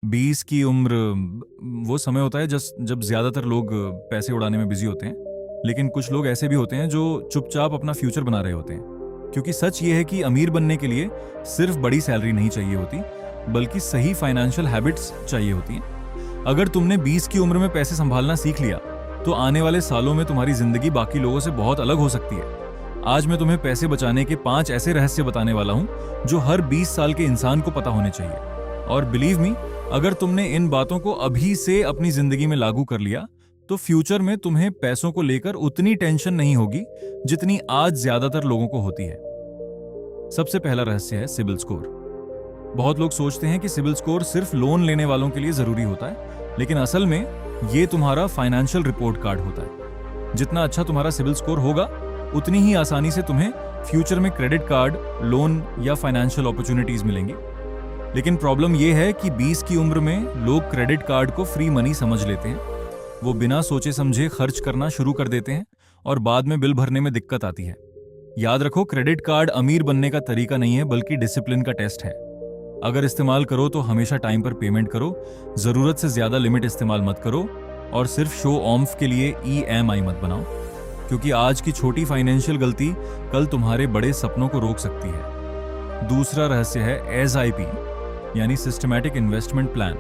20 की उम्र वो समय होता है जब ज़्यादातर लोग पैसे उड़ाने में बिजी होते हैं। लेकिन कुछ लोग ऐसे भी होते हैं जो चुपचाप अपना फ्यूचर बना रहे होते हैं। क्योंकि सच ये है कि अमीर बनने के लिए सिर्फ बड़ी सैलरी नहीं चाहिए होती, बल्कि सही फाइनेंशियल हैबिट्स चाहिए होती हैं। अगर तुमने 20 की उम्र में पैसे संभालना सीख लिया, तो आने वाले सालों में तुम्हारी जिंदगी बाकी लोगों से बहुत अलग हो सकती है। आज मैं तुम्हें पैसे बचाने के 5 ऐसे रहस्य बताने वाला हूं जो हर 20 साल के इंसान को पता होने चाहिए। और बिलीव मी, अगर तुमने इन बातों को अभी से अपनी जिंदगी में लागू कर लिया, तो फ्यूचर में तुम्हें पैसों को लेकर उतनी टेंशन नहीं होगी जितनी आज ज्यादातर लोगों को होती है। सबसे पहला रहस्य है सिबिल स्कोर। बहुत लोग सोचते हैं कि सिबिल स्कोर सिर्फ लोन लेने वालों के लिए जरूरी होता है, लेकिन असल में ये तुम्हारा फाइनेंशियल रिपोर्ट कार्ड होता है। जितना अच्छा तुम्हारा सिबिल स्कोर होगा, उतनी ही आसानी से तुम्हें फ्यूचर में क्रेडिट कार्ड, लोन या फाइनेंशियल अपॉर्चुनिटीज मिलेंगी। लेकिन प्रॉब्लम यह है कि 20 की उम्र में लोग क्रेडिट कार्ड को फ्री मनी समझ लेते हैं। वो बिना सोचे समझे खर्च करना शुरू कर देते हैं और बाद में बिल भरने में दिक्कत आती है। याद रखो, क्रेडिट कार्ड अमीर बनने का तरीका नहीं है, बल्कि डिसिप्लिन का टेस्ट है। अगर इस्तेमाल करो तो हमेशा टाइम पर पेमेंट करो, जरूरत से ज्यादा लिमिट इस्तेमाल मत करो और सिर्फ शो ऑफ के लिए EMI मत बनाओ, क्योंकि आज की छोटी फाइनेंशियल गलती कल तुम्हारे बड़े सपनों को रोक सकती है। दूसरा रहस्य है SIP, यानी सिस्टमैटिक इन्वेस्टमेंट प्लान।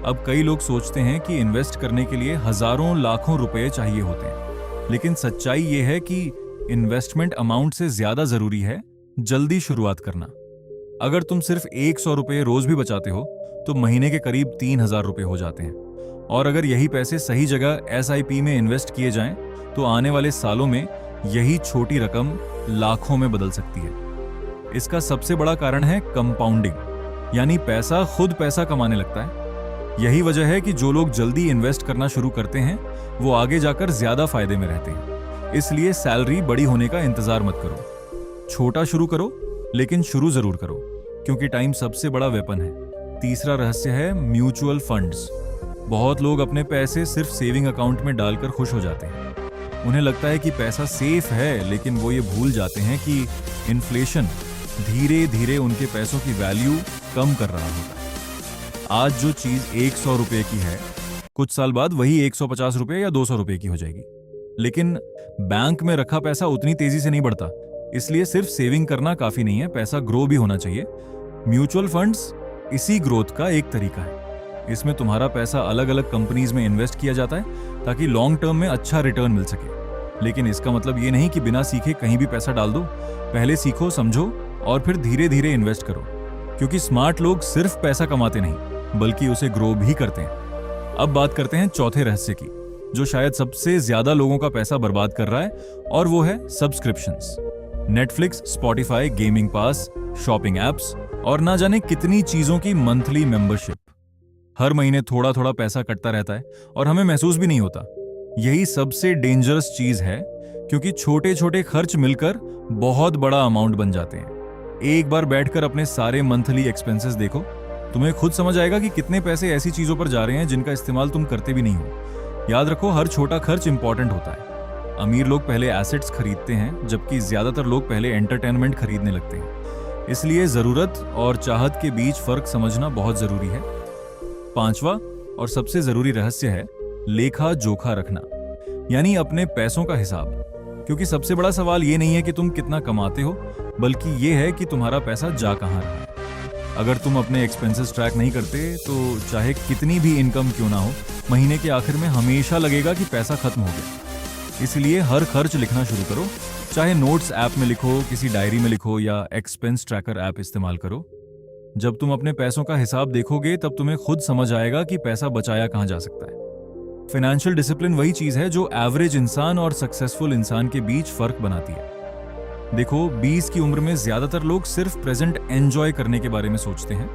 अब कई लोग सोचते हैं कि इन्वेस्ट करने के लिए हजारों लाखों रुपए चाहिए होते हैं, लेकिन सच्चाई यह है कि इन्वेस्टमेंट अमाउंट से ज्यादा जरूरी है जल्दी शुरुआत करना। अगर तुम सिर्फ 100 रुपए रोज भी बचाते हो, तो महीने के करीब 3000 रुपए हो जाते हैं। और अगर यही पैसे सही जगह SIP में इन्वेस्ट किए जाएं, तो आने वाले सालों में यही छोटी रकम लाखों में बदल सकती है। इसका सबसे बड़ा कारण है कंपाउंडिंग, यानी पैसा खुद पैसा कमाने लगता है। यही वजह है कि जो लोग जल्दी इन्वेस्ट करना शुरू करते हैं, वो आगे जाकर ज्यादा फायदे में रहते हैं। इसलिए सैलरी बड़ी होने का इंतजार मत करो, छोटा शुरू करो, लेकिन शुरू जरूर करो, क्योंकि टाइम सबसे बड़ा वेपन है। तीसरा रहस्य है म्यूचुअल फंड्स। बहुत लोग अपने पैसे सिर्फ सेविंग अकाउंट में डालकर खुश हो जाते हैं। उन्हें लगता है कि पैसा सेफ है, लेकिन वो ये भूल जाते हैं कि इन्फ्लेशन धीरे धीरे उनके पैसों की वैल्यू कम कर रहा होता है। आज जो चीज 100 रुपए की है, कुछ साल बाद वही 150 रुपए या 200 रुपए की हो जाएगी। लेकिन बैंक में रखा पैसा उतनी तेजी से नहीं बढ़ता, इसलिए सिर्फ सेविंग करना काफी नहीं है, पैसा ग्रो भी होना चाहिए। म्यूचुअल फंड्स इसी ग्रोथ का एक तरीका है। इसमें तुम्हारा पैसा अलग अलग कंपनीज में इन्वेस्ट किया जाता है ताकि लॉन्ग टर्म में अच्छा रिटर्न मिल सके। लेकिन इसका मतलब ये नहीं कि बिना सीखे कहीं भी पैसा डाल दो। पहले सीखो, समझो और फिर धीरे धीरे इन्वेस्ट करो, क्योंकि स्मार्ट लोग सिर्फ पैसा कमाते नहीं, बल्कि उसे ग्रो भी करते हैं। अब बात करते हैं चौथे रहस्य की, जो शायद सबसे ज्यादा लोगों का पैसा बर्बाद कर रहा है, और वो है सब्सक्रिप्शंस। नेटफ्लिक्स, स्पॉटिफाई, गेमिंग पास, शॉपिंग एप्स और ना जाने कितनी चीजों की मंथली मेंबरशिप। हर महीने थोड़ा थोड़ा पैसा कटता रहता है और हमें महसूस भी नहीं होता। यही सबसे डेंजरस चीज है, क्योंकि छोटे छोटे खर्च मिलकर बहुत बड़ा अमाउंट बन जाते हैं। एक बार बैठकर अपने सारे मंथली एक्सपेंसेस देखो, तुम्हें खुद समझ आएगा कि कितने पैसे ऐसी चीजों पर जा रहे हैं जिनका इस्तेमाल तुम करते भी नहीं हो। याद रखो, हर छोटा खर्च इंपॉर्टेंट होता है। अमीर लोग पहले एसेट्स खरीदते हैं, जबकि ज्यादातर लोग पहले एंटरटेनमेंट खरीदने लगते हैं। इसलिए जरूरत और चाहत के बीच फर्क समझना बहुत जरूरी है। पांचवा और सबसे जरूरी रहस्य है लेखा जोखा रखना, यानी अपने पैसों का हिसाब। क्योंकि सबसे बड़ा सवाल ये नहीं है कि तुम कितना कमाते हो, बल्कि ये है कि तुम्हारा पैसा जा कहां रहा है। अगर तुम अपने एक्सपेंसेस ट्रैक नहीं करते, तो चाहे कितनी भी इनकम क्यों ना हो, महीने के आखिर में हमेशा लगेगा कि पैसा खत्म हो गया। इसलिए हर खर्च लिखना शुरू करो, चाहे नोट्स ऐप में लिखो, किसी डायरी में लिखो या एक्सपेंस ट्रैकर ऐप इस्तेमाल करो। जब तुम अपने पैसों का हिसाब देखोगे, तब तुम्हें खुद समझ आएगा कि पैसा बचाया कहां जा सकता है। फाइनेंशियल डिसिप्लिन वही चीज है जो एवरेज इंसान और सक्सेसफुल इंसान के बीच फर्क बनाती है। देखो, 20 की उम्र में ज्यादातर लोग सिर्फ प्रेजेंट एंजॉय करने के बारे में सोचते हैं,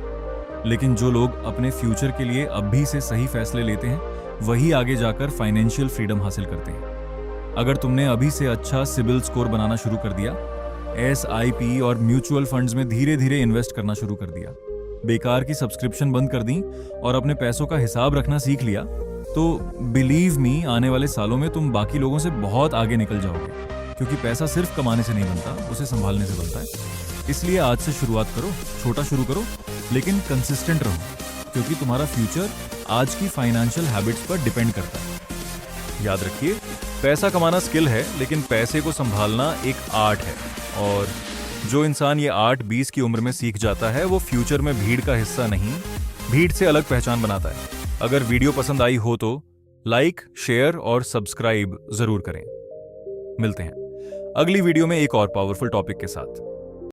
लेकिन जो लोग अपने फ्यूचर के लिए अभी से सही फैसले लेते हैं, वही आगे जाकर फाइनेंशियल फ्रीडम हासिल करते हैं। अगर तुमने अभी से अच्छा सिबिल स्कोर बनाना शुरू कर दिया, SIP और म्यूचुअल फंड्स में धीरे धीरे इन्वेस्ट करना शुरू कर दिया, बेकार की सब्सक्रिप्शन बंद कर दी और अपने पैसों का हिसाब रखना सीख लिया, तो बिलीव मी, आने वाले सालों में तुम बाकी लोगों से बहुत आगे निकल जाओगे। क्योंकि पैसा सिर्फ कमाने से नहीं बनता, उसे संभालने से बनता है। इसलिए आज से शुरुआत करो, छोटा शुरू करो, लेकिन कंसिस्टेंट रहो, क्योंकि तुम्हारा फ्यूचर आज की फाइनेंशियल हैबिट्स पर डिपेंड करता है। याद रखिए, पैसा कमाना स्किल है, लेकिन पैसे को संभालना एक आर्ट है। और जो इंसान ये आर्ट 20 की उम्र में सीख जाता है, वो फ्यूचर में भीड़ का हिस्सा नहीं, भीड़ से अलग पहचान बनाता है। अगर वीडियो पसंद आई हो तो लाइक, शेयर और सब्सक्राइब जरूर करें। मिलते हैं अगली वीडियो में एक और पावरफुल टॉपिक के साथ।